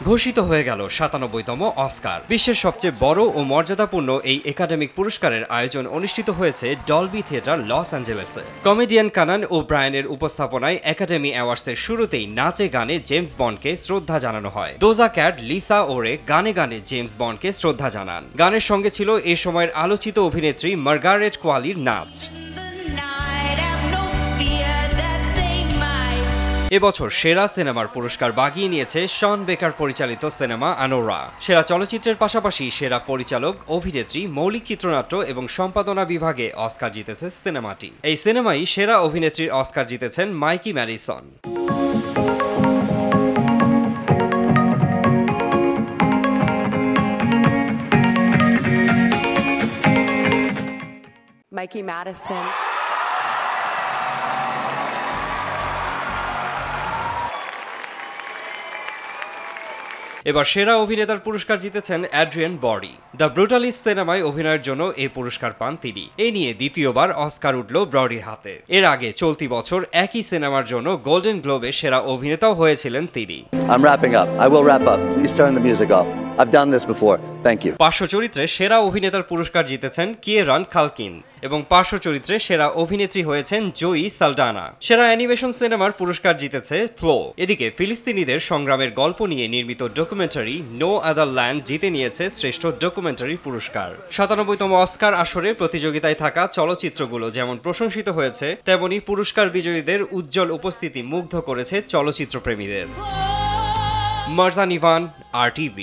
ঘোষিত হয়ে গেল ৯৭তম অস্কার। বিশ্বের সবচেয়ে বড় ও মর্যাদাপূর্ণ এই একাডেমিক পুরস্কারের আয়োজন অনুষ্ঠিত হয়েছে ডলবি থিয়েটার লস অ্যাঞ্জেলেসে। কমেডিয়ান কানান ও ব্রায়ানের উপস্থাপনায় একাডেমি অ্যাওয়ার্ডসের শুরুতেই নাচে গানে জেমস বন্ডকে শ্রদ্ধা জানানো হয়। ডোজা ক্যাট, লিসা ওরে গানে গানে জেমস বন্ডকে শ্রদ্ধা জানান। গানের সঙ্গে ছিল এ সময়ের আলোচিত অভিনেত্রী মার্গারেট কোয়ালির নাচ। এবছর সেরা সিনেমার পুরস্কার বাগিয়ে নিয়েছে শন বেকার পরিচালিত সিনেমা আনোরা। সেরা চলচ্চিত্রের পাশাপাশি সেরা পরিচালক, অভিনেত্রী, মৌলিক চিত্রনাট্য এবং সম্পাদনা বিভাগে অস্কার জিতেছে সিনেমাটি। এই সিনেমাই সেরা অভিনেত্রীর অস্কার জিতেছেন মাইকি ম্যাডিসন। Mikey Madison. এবার সেরা অভিনেতার পুরস্কার জিতেছেন অ্যাড্রিয়ান বডি। দ্য ব্রুটালিস্ট সিনেমায় অভিনয়ের জন্য এই পুরস্কার পান তিনি। এ নিয়ে দ্বিতীয়বার অস্কার উঠল ব্রডির হাতে। এর আগে চলতি বছর একই সিনেমার জন্য গোল্ডেন গ্লোবে সেরা অভিনেতাও হয়েছিলেন তিনি। I'm wrapping up. I will wrap up. Please turn the music off. I've done this before. Thank you. পার্শ্ব চরিত্রে সেরা অভিনেতার পুরস্কার জিতেছেন কিয়েরান খালকিন এবং পার্শ্ব চরিত্রে সেরা অভিনেত্রী হয়েছেন জয়ী সালডানা। সেরা অ্যানিমেশন সিনেমার পুরস্কার জিতেছে ফ্লো। এদিকে ফিলিস্তিনিদের সংগ্রামের গল্প নিয়ে নির্মিত ডকুমেন্টারি নো আদার ল্যান্ড জিতে নিয়েছে শ্রেষ্ঠ ডকুমেন্টারি পুরস্কার। ৯৭তম অস্কার আসরে প্রতিযোগিতায় থাকা চলচ্চিত্রগুলো যেমন প্রশংসিত হয়েছে, তেমনি পুরস্কার বিজয়ীদের উজ্জ্বল উপস্থিতি মুগ্ধ করেছে চলচ্চিত্র প্রেমীদের। মারজান ইভান, RTV।